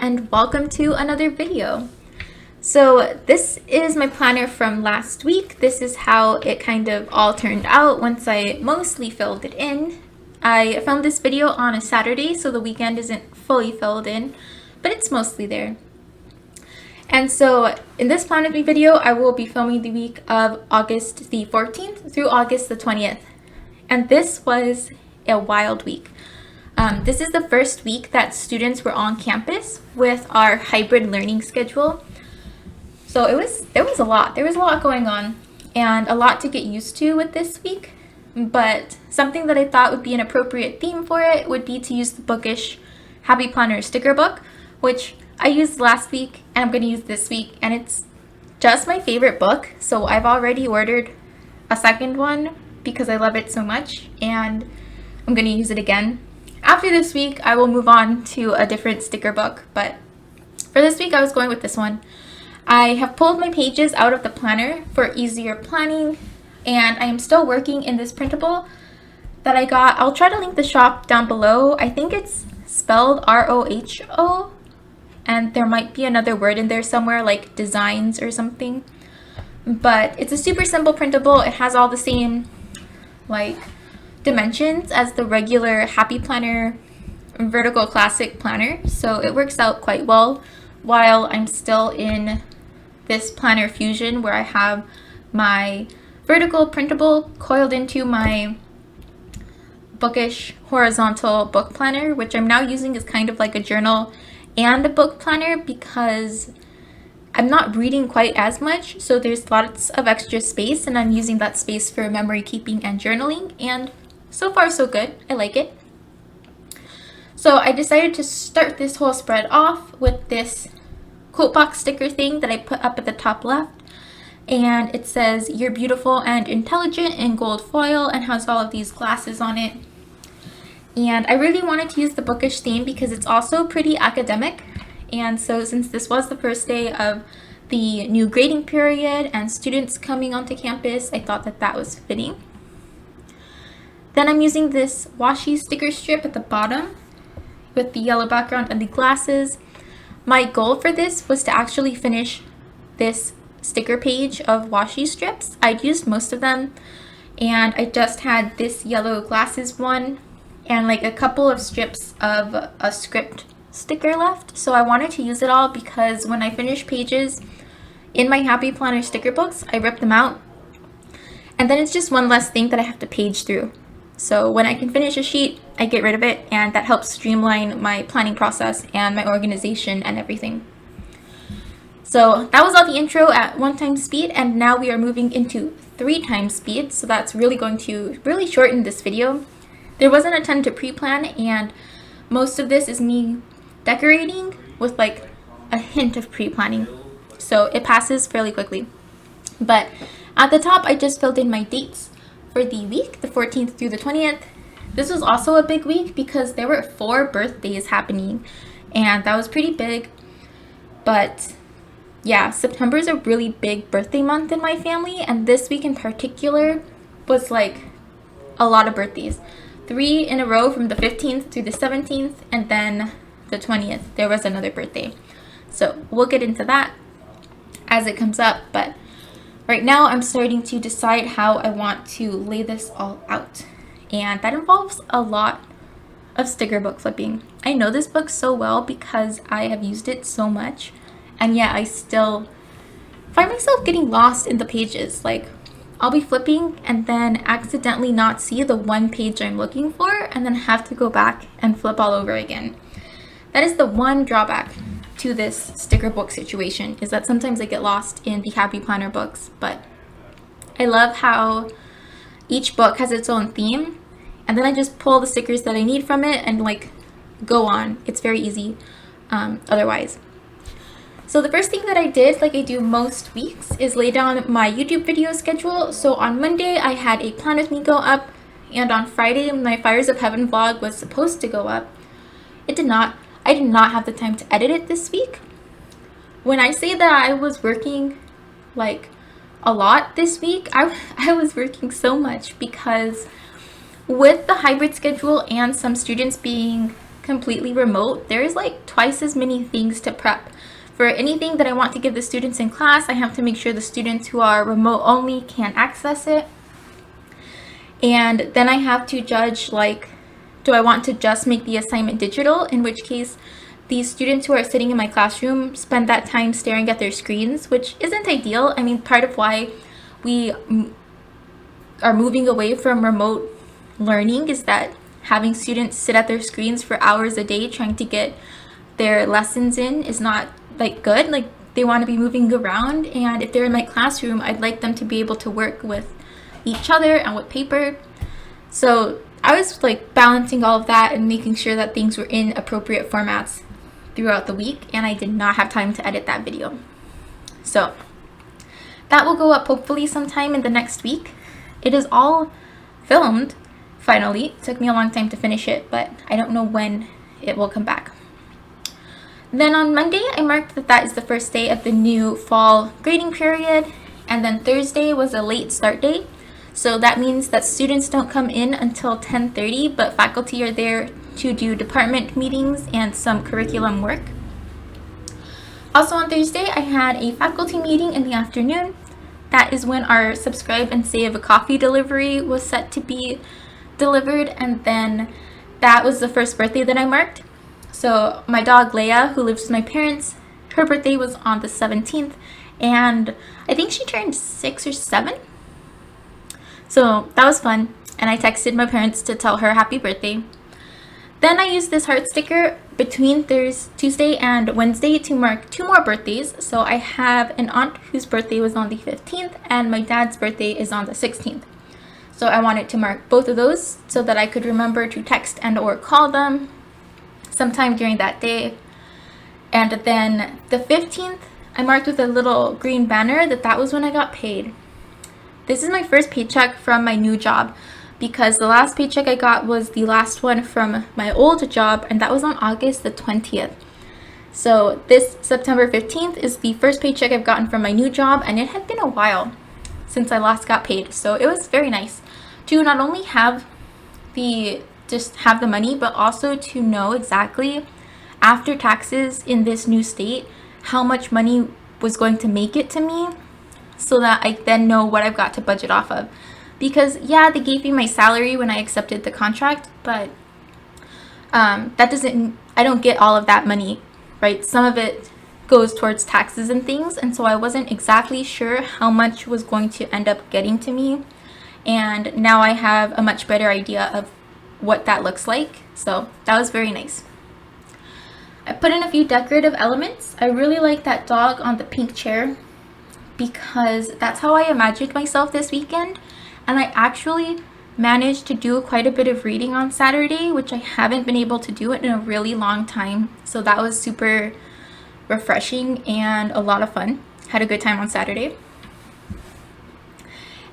and welcome to another video. So this is my planner from last week. This is how it kind of all turned out once I mostly filled it in. I filmed this video on a Saturday, so the weekend isn't fully filled in, but it's mostly there. And so in this Plan With Me video, I will be filming the week of August the 14th through August the 20th. And this was a wild week. This is the first week that students were on campus with our hybrid learning schedule. So there was a lot going on and a lot to get used to with this week. But something that I thought would be an appropriate theme for it would be to use the Bookish Happy Planner sticker book, which I used last week and I'm going to use this week, and it's just my favorite book. So I've already ordered a second one because I love it so much, and I'm going to use it again. After this week, I will move on to a different sticker book, but for this week, I was going with this one. I have pulled my pages out of the planner for easier planning, and I am still working in this printable that I got. I'll try to link the shop down below. I think it's spelled R-O-H-O, and there might be another word in there somewhere, like designs or something. But it's a super simple printable. It has all the same, dimensions as the regular Happy Planner vertical classic planner, so it works out quite well while I'm still in this planner fusion where I have my vertical printable coiled into my Bookish horizontal book planner, which I'm now using as kind of like a journal and a book planner because I'm not reading quite as much, so there's lots of extra space, and I'm using that space for memory keeping and journaling, and so far so good. I like it. So I decided to start this whole spread off with this quote box sticker thing that I put up at the top left, and it says "You're beautiful and intelligent" in gold foil and has all of these glasses on it. And I really wanted to use the bookish theme because it's also pretty academic, and so since this was the first day of the new grading period and students coming onto campus, I thought that was fitting. Then I'm using this washi sticker strip at the bottom with the yellow background and the glasses. My goal for this was to actually finish this sticker page of washi strips. I'd used most of them, and I just had this yellow glasses one and a couple of strips of a script sticker left. So I wanted to use it all because when I finish pages in my Happy Planner sticker books, I rip them out, and then it's just one less thing that I have to page through. So when I can finish a sheet, I get rid of it, and that helps streamline my planning process and my organization and everything. So that was all the intro at 1x speed, and now we are moving into 3x speed, so that's really going to shorten this video. There wasn't a ton to pre-plan, and most of this is me decorating with a hint of pre-planning, so it passes fairly quickly. But at the top, I just filled in my dates for the week, the 14th through the 20th. This was also a big week because there were 4 birthdays happening, and that was pretty big. But yeah, September is a really big birthday month in my family, and this week in particular was a lot of birthdays. 3 in a row from the 15th through the 17th, and then the 20th there was another birthday. So we'll get into that as it comes up, but right now I'm starting to decide how I want to lay this all out, and that involves a lot of sticker book flipping. I know this book so well because I have used it so much, and yet I still find myself getting lost in the pages. I'll be flipping and then accidentally not see the one page I'm looking for, and then have to go back and flip all over again. That is the one drawback to this sticker book situation, is that sometimes I get lost in the Happy Planner books, but I love how each book has its own theme, and then I just pull the stickers that I need from it and go on. It's very easy otherwise. So the first thing that I did, like I do most weeks, is lay down my YouTube video schedule. So on Monday I had a Plan With Me go up, and on Friday my Fires of Heaven vlog was supposed to go up. It did not. I did not have the time to edit it this week. When I say that I was working a lot this week, I was working so much because with the hybrid schedule and some students being completely remote, there's like twice as many things to prep. For anything that I want to give the students in class, I have to make sure the students who are remote only can access it. And then I have to judge, like, do I want to just make the assignment digital, in which case these students who are sitting in my classroom spend that time staring at their screens, which isn't ideal. I mean, part of why we are moving away from remote learning is that having students sit at their screens for hours a day trying to get their lessons in is not like good. Like, they want to be moving around, and if they're in my classroom, I'd like them to be able to work with each other and with paper. So I was like balancing all of that and making sure that things were in appropriate formats throughout the week, and I did not have time to edit that video. So that will go up hopefully sometime in the next week. It is all filmed finally. It took me a long time to finish it, but I don't know when it will come back. Then on Monday, I marked that that is the first day of the new fall grading period, and then Thursday was a late start day. So that means that students don't come in until 10:30, but faculty are there to do department meetings and some curriculum work. Also on Thursday, I had a faculty meeting in the afternoon. That is when our subscribe and save a coffee delivery was set to be delivered, and then that was the first birthday that I marked. So my dog Leia, who lives with my parents, her birthday was on the 17th, and I think she turned 6 or 7. So that was fun, and I texted my parents to tell her happy birthday. Then I used this heart sticker between Tuesday and Wednesday to mark 2 more birthdays. So I have an aunt whose birthday was on the 15th, and my dad's birthday is on the 16th. So I wanted to mark both of those so that I could remember to text and or call them sometime during that day. And then the 15th, I marked with a little green banner that was when I got paid. This is my first paycheck from my new job, because the last paycheck I got was the last one from my old job, and that was on August the 20th. So this September 15th is the first paycheck I've gotten from my new job, and it had been a while since I last got paid. So it was very nice to not only have the money, but also to know exactly after taxes in this new state how much money was going to make it to me, so that I then know what I've got to budget off of. Because yeah, they gave me my salary when I accepted the contract, but I don't get all of that money, right? Some of it goes towards taxes and things, and so I wasn't exactly sure how much was going to end up getting to me, and now I have a much better idea of what that looks like. So that was very nice. I put in a few decorative elements. I really like that dog on the pink chair, because that's how I imagined myself this weekend, and I actually managed to do quite a bit of reading on Saturday, which I haven't been able to do it in a really long time. So that was super refreshing and a lot of fun. Had a good time on Saturday.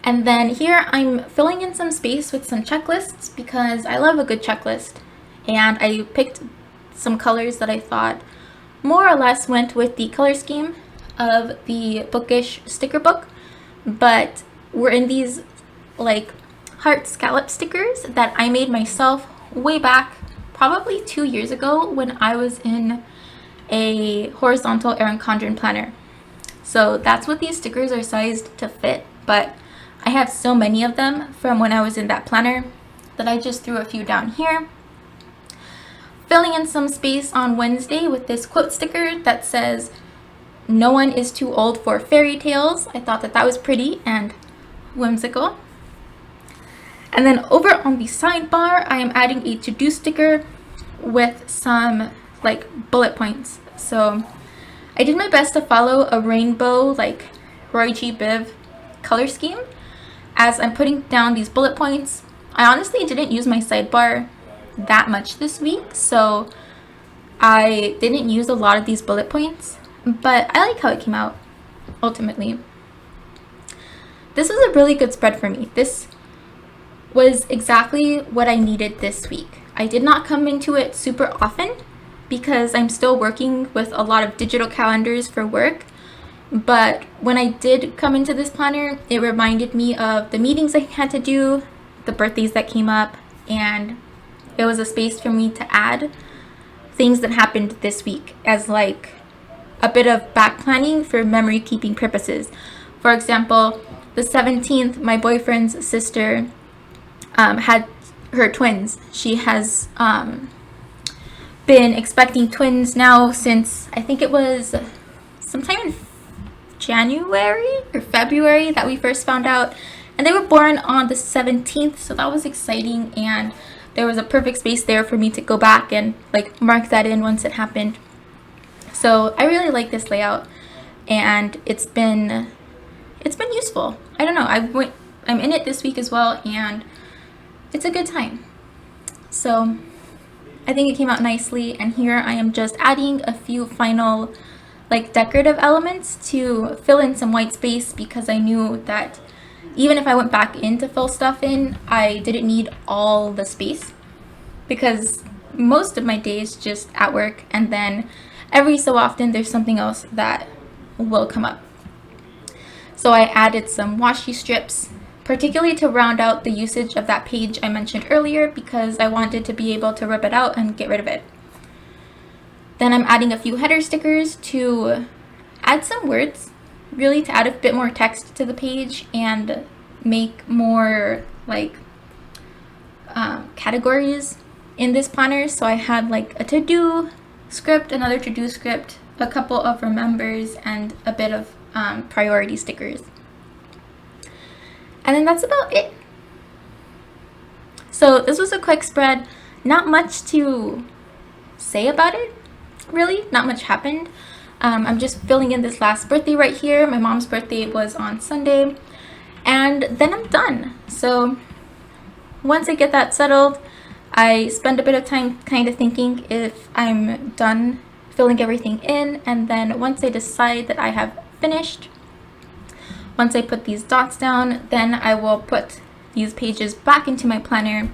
And then here I'm filling in some space with some checklists, because I love a good checklist, and I picked some colors that I thought more or less went with the color scheme of the bookish sticker book, but were in these like heart scallop stickers that I made myself way back probably 2 years ago when I was in a horizontal Erin Condren planner. So that's what these stickers are sized to fit, but I have so many of them from when I was in that planner that I just threw a few down here. Filling in some space on Wednesday with this quote sticker that says, "No one is too old for fairy tales." I thought that was pretty and whimsical. And then over on the sidebar, I am adding a to-do sticker with some like bullet points. So I did my best to follow a rainbow like Roy G. Biv color scheme as I'm putting down these bullet points. I honestly didn't use my sidebar that much this week, so I didn't use a lot of these bullet points, but I like how it came out ultimately. This was a really good spread for me. This was exactly what I needed this week. I did not come into it super often because I'm still working with a lot of digital calendars for work, but when I did come into this planner, it reminded me of the meetings I had to do, the birthdays that came up, and it was a space for me to add things that happened this week as like a bit of back planning for memory keeping purposes. For example, the 17th, my boyfriend's sister had her twins. She has been expecting twins now since I think it was sometime in January or February that we first found out, and they were born on the 17th, so that was exciting, and there was a perfect space there for me to go back and like mark that in once it happened. So I really like this layout, and it's been useful. I don't know, I'm in it this week as well, and it's a good time. So I think it came out nicely, and here I am just adding a few final like decorative elements to fill in some white space, because I knew that even if I went back in to fill stuff in, I didn't need all the space, because most of my days just at work, and then every so often there's something else that will come up. So I added some washi strips, particularly to round out the usage of that page I mentioned earlier, because I wanted to be able to rip it out and get rid of it. Then I'm adding a few header stickers to add some words, really to add a bit more text to the page and make more like categories in this planner. So I had like a to-do script, another to-do script, a couple of remembers, and a bit of priority stickers. And then that's about it. So this was a quick spread, not much to say about it, really, not much happened. I'm just filling in this last birthday right here. My mom's birthday was on Sunday, and then I'm done. So once I get that settled, I spend a bit of time kind of thinking if I'm done filling everything in, and then once I decide that I have finished, once I put these dots down, then I will put these pages back into my planner,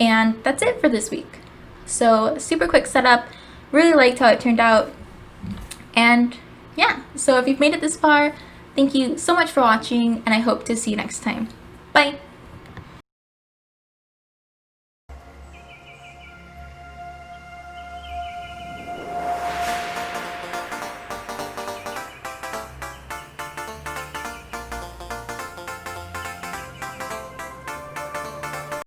and that's it for this week. So super quick setup, really liked how it turned out, and yeah, so if you've made it this far, thank you so much for watching, and I hope to see you next time. Bye!